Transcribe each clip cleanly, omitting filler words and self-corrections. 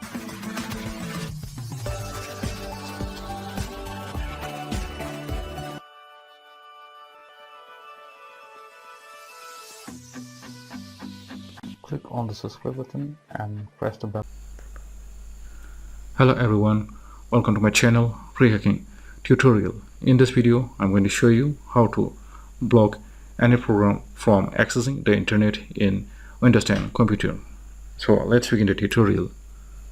Click on the subscribe button and press the bell. Hello everyone, welcome to my channel Free Hacking Tutorial. In this video I'm going to show you how to block any program from accessing the internet in Windows 10 computer. So let's begin the tutorial.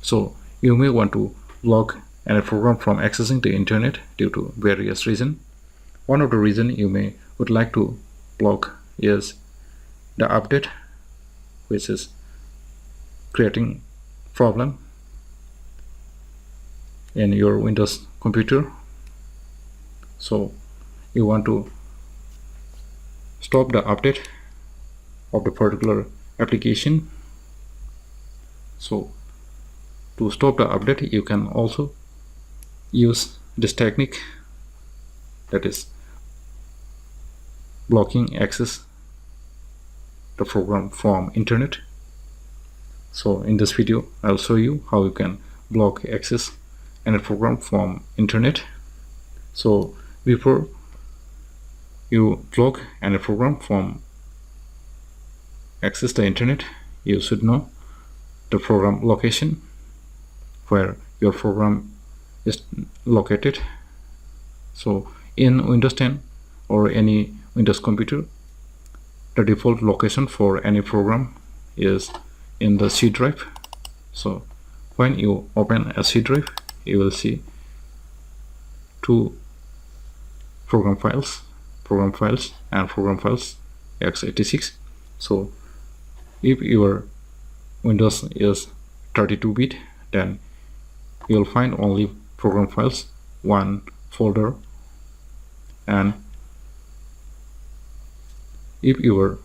So you may want to block any program from accessing the internet due to various reasons. One of the reasons you would like to block is the update, which is creating problem in your Windows computer. So you want to stop the update of the particular application. So to stop the update, you can also use this technique, that is blocking access the program from internet. So in this video I'll show you how you can block access any program from internet. So before you block any program from access the internet, you should know the program location, where your program is located. So in Windows 10 or any Windows computer, the default location for any program is in the C drive. So when you open a C drive, you will see two program files and program files x86. So if your Windows is 32-bit, then you will find only program files, one folder. And if your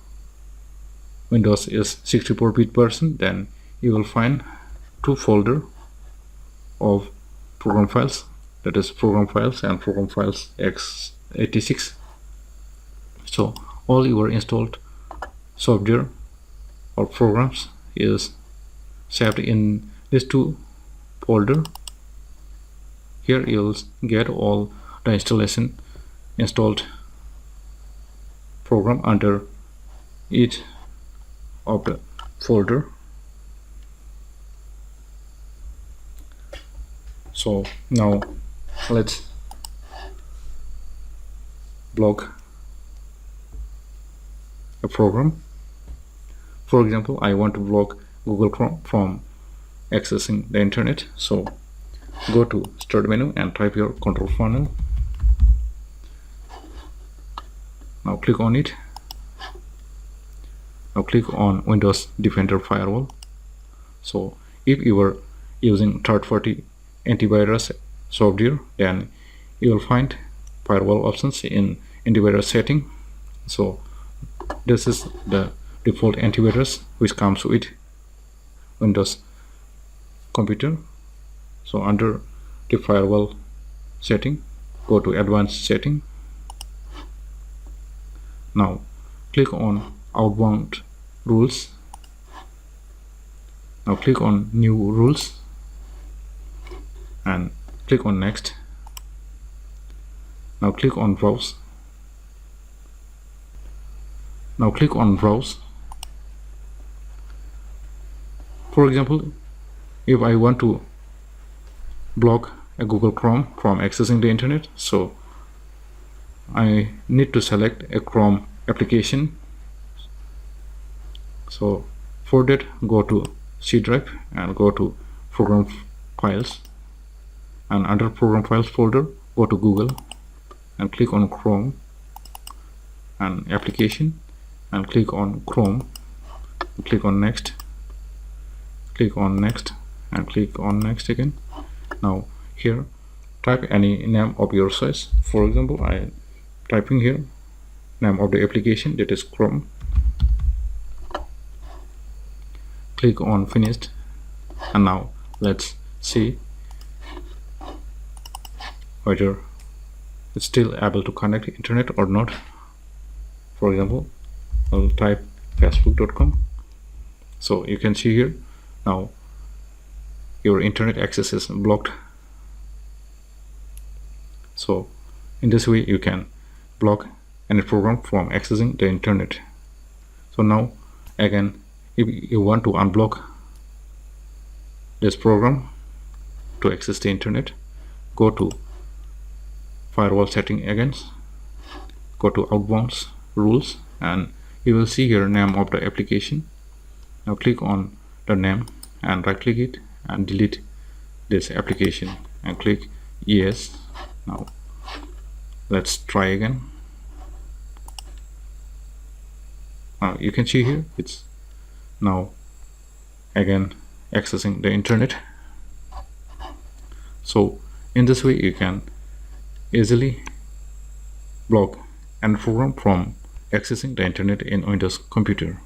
Windows is 64-bit version, then you will find two folders of program files, that is program files and program files x86. So all your installed software or programs is saved in these two folders. Here you'll get all the installed program under each of the folder. So now let's block a program. For example, I want to block Google Chrome from accessing the internet. So go to start menu and type your control panel. Now click on it. Now click on Windows Defender Firewall. So if you are using third-party antivirus software, then you will find firewall options in antivirus setting. So this is the default antivirus which comes with Windows computer. So under the firewall setting, go to advanced setting. Now click on outbound rules. Now click on new rules and click on next. Now click on browse. Now click on browse. For example, if I want to block a Google Chrome from accessing the internet, so I need to select a Chrome application. So for that, go to C drive and go to program files, and under program files folder, go to Google and click on Chrome and application, and click on Chrome, click on next, click on next, and click on next again. Now here type any name of your choice. For example, I typing here name of the application, that is Chrome. Click on finished, and now let's see whether it's still able to connect internet or not. For example, I'll type facebook.com. So you can see here now your internet access is blocked. So in this way you can block any program from accessing the internet. So now again, if you want to unblock this program to access the internet, go to firewall setting again, go to outbounds rules, and you will see here name of the application. Now click on the name and right click it and delete this application and click yes. Now let's try again. Now you can see here it's now again accessing the internet. So in this way you can easily block and program from accessing the internet in Windows computer.